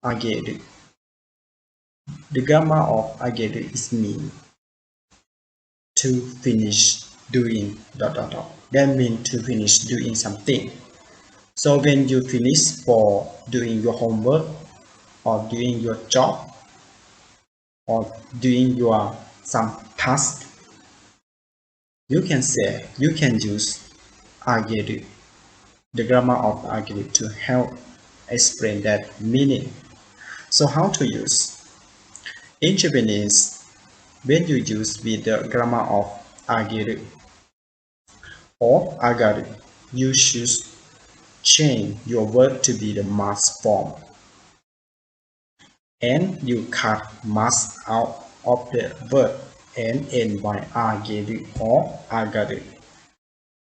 Ageru. The grammar of Ageru is mean to finish doing ... That means to finish doing something. So when you finish for doing your homework or doing your job or doing your some task, you can use Ageru, the grammar of Ageru, to help explain that meaning. So how to use? In Japanese, when you use with the grammar of Ageru or Agaru, you should change your verb to be the must form, and you cut must out of the verb and end by Ageru or Agaru.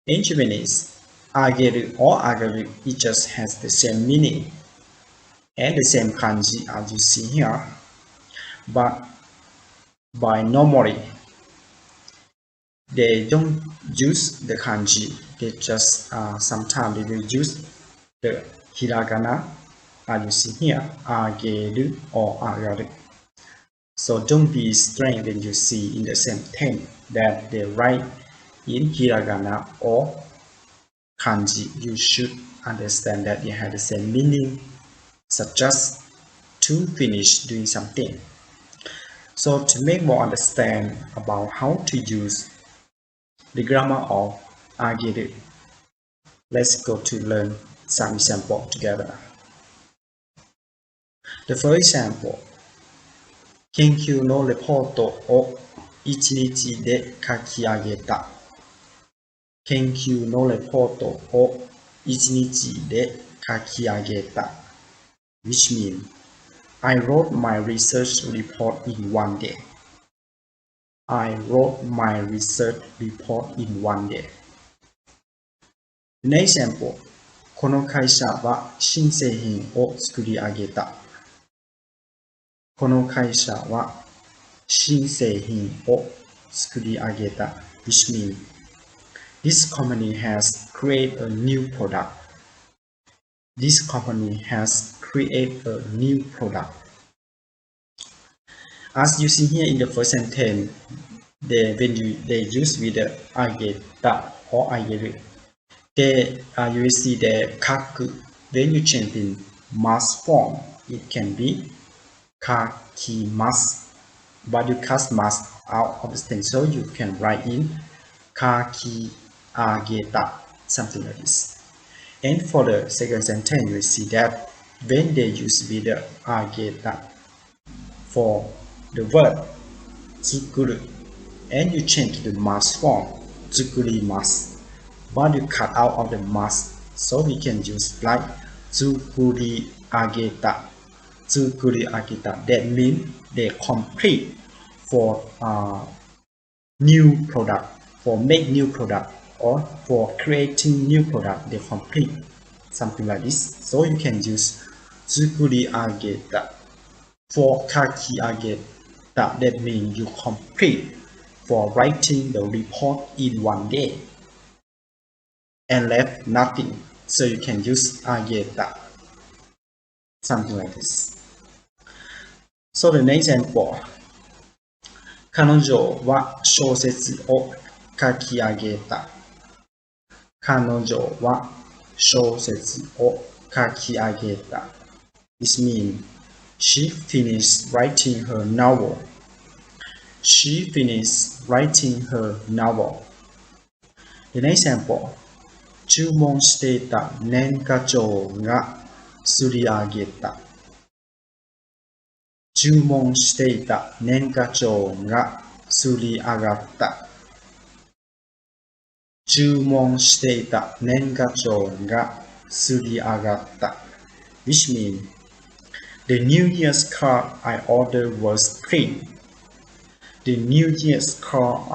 In Japanese, Ageru or Agaru, it just has the same meaning and the same kanji as you see here, but by normally they don't use the kanji. They just sometimes they will use the hiragana as you see here, ageru or agaru. So don't be strange when you see in the same thing that they write in hiragana or kanji. You should understand that they have the same meaning, such as to finish doing something. So to make more understand about how to use the grammar of Ageru, let's go to learn some example together. The first example, 研究のレポートを1日で書き上げた。研究のレポートを1日で書き上げた。which means I wrote my research report in one day. I wrote my research report in one day. Next example, この会社は新製品を作り上げた。この会社は新製品を作り上げた。which means this company has created a new product. This company has created a new product. As you see here in the first sentence, they use with the ageta or ageru, you will see the kaku. When you change in must form, it can be kakimasu, but you cut must out of the thing, so you can write in kaki ageta, something like this. And for the second sentence, you will see that when they use with the ageta for the verb tsukuru, and you change to the must form tsukurimasu, but you cut out of the must, so we can use like tsukuri ageta. Tsukuri ageta, that means they complete for new product, for make new product, or for creating new product, they complete, something like this. So you can use tsukuri ageta for kaki ageta, that means you complete for writing the report in one day and left nothing, so you can use ageta, something like this. So the next example, 彼女は小説を書き上げた。彼女は小説を書き上げた。This means she finished writing her novel. She finished writing her novel. The next example, 注文していた年賀状が刷り上げた。注文していた年賀状が刷り上がった。注文していた年賀状が刷り上がった。which means the New Year's card I ordered was clean. The New Year's card